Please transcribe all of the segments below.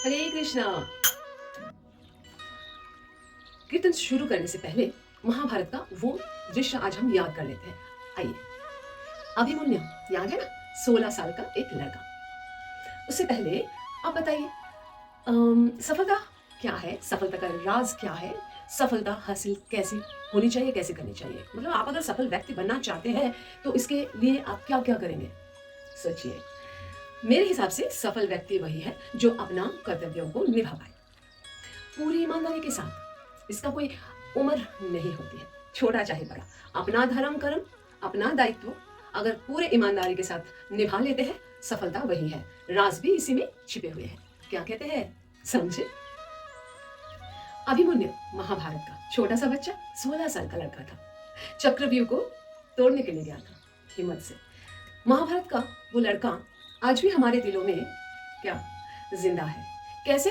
हरे कृष्णा। कीर्तन शुरू करने से पहले महाभारत का वो दृश्य आज हम याद कर लेते हैं। आइए। अभिमन्यु याद है ना, 16 साल का एक लड़का। उससे पहले आप बताइए, सफलता क्या है, सफलता का राज क्या है, सफलता हासिल कैसे होनी चाहिए, कैसे करनी चाहिए। मतलब आप अगर सफल व्यक्ति बनना चाहते हैं तो इसके लिए आप क्या क्या करेंगे, सोचिए। मेरे हिसाब से सफल व्यक्ति वही है जो अपना कर्तव्यों को निभा पाए पूरी ईमानदारी के साथ। इसका कोई उम्र नहीं होती है, छोटा चाहे बड़ा। अपना धर्म कर्म, अपना दायित्व अगर पूरे ईमानदारी के साथ निभा लेते हैं, सफलता वही है। राज भी इसी में छिपे हुए हैं। क्या कहते हैं, समझे। अभिमन्यु महाभारत का छोटा सा बच्चा, 16 साल का लड़का था। चक्रव्यूह को तोड़ने के लिए गया था हिम्मत से। महाभारत का वो लड़का आज भी हमारे दिलों में क्या जिंदा है। कैसे,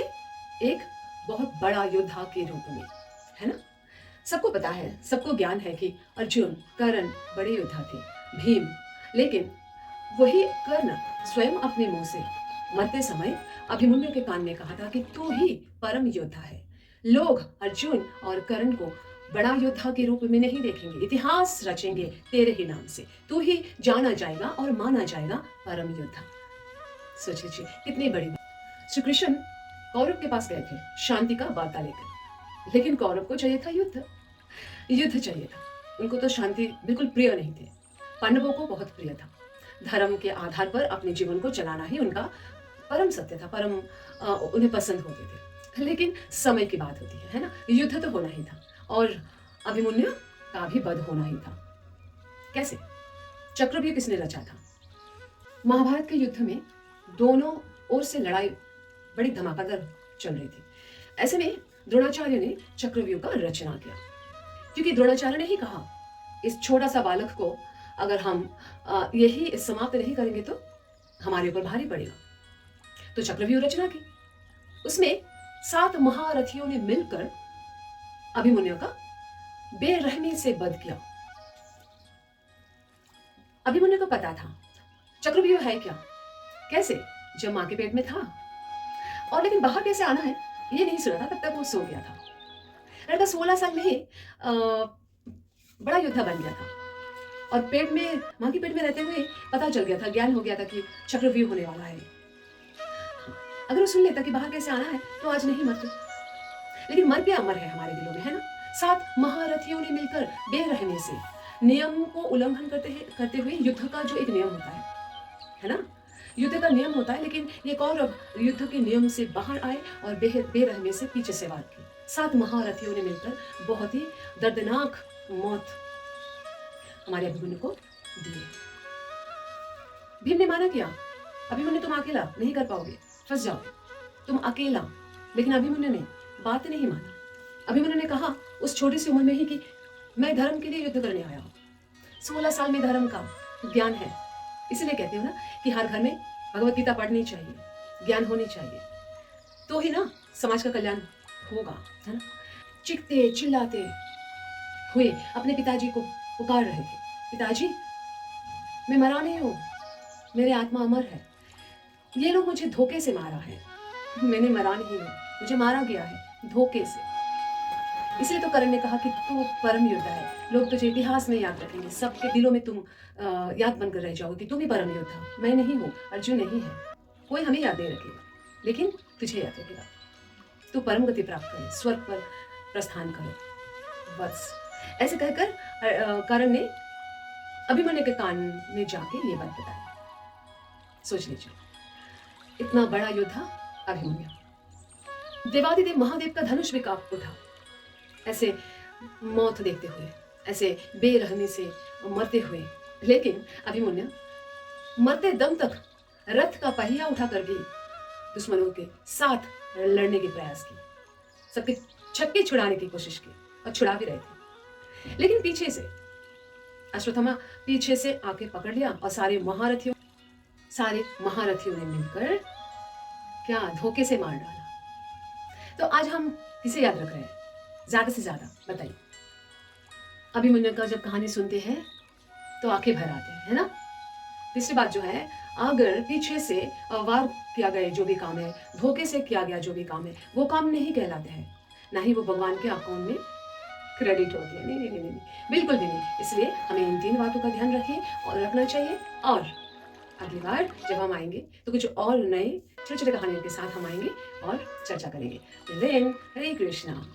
एक बहुत बड़ा योद्धा के रूप में, है ना। सबको पता है, सबको ज्ञान है कि अर्जुन, कर्ण बड़े योद्धा थे, भीम। लेकिन वही कर्ण स्वयं अपने मुंह से मरते समय अभिमन्यु के कान में कहा था कि तू ही परम योद्धा है। लोग अर्जुन और कर्ण को बड़ा योद्धा के रूप में नहीं देखेंगे, इतिहास रचेंगे तेरे ही नाम से। तू ही जाना जाएगा और माना जाएगा परम योद्धा। सोच लीजिए कितनी बड़ी बात। श्री कृष्ण कौरव के पास गए थे शांति का वार्ता लेकर, लेकिन कौरव को चाहिए था युद्ध। युद्ध चाहिए था उनको, तो शांति बिल्कुल प्रिय नहीं थी। पांडवों को बहुत प्रिय था। धर्म के आधार पर अपने जीवन को चलाना ही उनका परम सत्य था, परम उन्हें पसंद होते थे। लेकिन समय की बात होती है ना। युद्ध तो होना ही था और अभिमन्यु का भी वध होना ही था। कैसे, चक्रव्यूह किसने रचा था। महाभारत के युद्ध में दोनों ओर से लड़ाई बड़ी धमाकेदार चल रही थी। ऐसे में द्रोणाचार्य ने चक्रव्यूह का रचना किया, क्योंकि द्रोणाचार्य ने ही कहा इस छोटा सा बालक को अगर हम यही समाप्त नहीं करेंगे तो हमारे ऊपर भारी पड़ेगा। तो चक्रव्यूह रचना की। उसमें 7 महारथियों ने मिलकर अभिमन्यु का बेरहमी से वध किया। अभिमन्यु को पता था चक्रव्यूह है क्या, कैसे, जब मां के पेट में था, और लेकिन बाहर कैसे आना है ये नहीं सुना था। तब तक वो सो गया था। लड़का 16 साल में ही बड़ा योद्धा बन गया था और पेट में, मां के पेट में रहते हुए पता चल गया था, ज्ञान हो गया था कि चक्रव्यूह होने वाला है। अगर वो सुन लेता कि बाहर कैसे आना है तो आज नहीं मरते। लेकिन मर के अमर है हमारे दिलों में, है ना। 7 महारथियों ने मिलकर बेरहमी से, नियम को उल्लंघन करते हुए, युद्ध का जो एक नियम होता है ना, युद्ध का नियम होता है, लेकिन ये कौरव युद्ध के नियम से बाहर आए और बेरहमी से पीछे से वार की। 7 महारथियों ने मिलकर बहुत ही दर्दनाक मौत हमारे अभिमन्यु को दिए। भीम ने माना किया, अभिमन्यु तुम अकेला नहीं कर पाओगे, फंस जाओगे, तुम अकेला। लेकिन अभिमन्यु ने बात नहीं मानी। अभिमन्यु ने कहा उस छोटी सी उम्र में ही कि मैं धर्म के लिए युद्ध करने आया हूं। 16 साल में धर्म का ज्ञान है। इसलिए कहते हो ना कि हर घर में भगवत गीता पढ़नी चाहिए, ज्ञान होनी चाहिए, तो ही ना समाज का कल्याण होगा, है ना। चीखते चिल्लाते हुए अपने पिताजी को पुकार रहे थे, पिताजी मैं मरा नहीं हूं, मेरी आत्मा अमर है। ये लोग मुझे धोखे से मारा है, मैंने मरा नहीं हूं, मुझे मारा गया है धोखे से। इसलिए तो कर्ण ने कहा कि तू परम योद्धा है, लोग तुझे इतिहास में याद रखेंगे, सबके दिलों में तुम याद बनकर रह जाओगे कि तुम ही परम योद्धा। मैं नहीं हूं, अर्जुन नहीं है, कोई हमें याद नहीं रखेगा, लेकिन तुझे याद रखेगा। तू परम गति प्राप्त करे, स्वर्ग पर प्रस्थान करो, बस। ऐसे कहकर कर्ण ने अभिमन्यु के कान में जाके ये बात बताई। सोच लीजिए, इतना बड़ा योद्धा अभिमन्यु, देवादिदेव महादेव का धनुष भी कांप उठा ऐसे मौत देखते हुए, ऐसे बेरहमी से मरते हुए। लेकिन अभिमन्यु मरते दम तक रथ का पहिया उठाकर भी दुश्मनों के साथ लड़ने के प्रयास की, सबके छक्के छुड़ाने की कोशिश की, और छुड़ा भी रहे थे। लेकिन पीछे से अश्वत्थामा पीछे से आके पकड़ लिया और सारे महारथियों ने मिलकर क्या धोखे से मार डाला। तो आज हम किसे याद रख रहे हैं ज्यादा से ज्यादा, बताइए। अभिमन्यु का जब कहानी सुनते हैं तो आंखें भर आते हैं, है ना। तीसरी बात जो है, अगर पीछे से वार किया गया जो भी काम है, धोखे से किया गया जो भी काम है, वो काम नहीं कहलाते हैं। ना ही वो भगवान के अकाउंट में क्रेडिट होती है। नहीं, नहीं, नहीं, नहीं, नहीं, बिल्कुल भी नहीं। इसलिए हमें इन 3 बातों का ध्यान रखिए और रखना चाहिए। और अगली बार जब हम आएँगे तो कुछ और नए छोटे-छोटे कहानियों के साथ हम आएँगे और चर्चा करेंगे। टिल देन, हरे कृष्णा।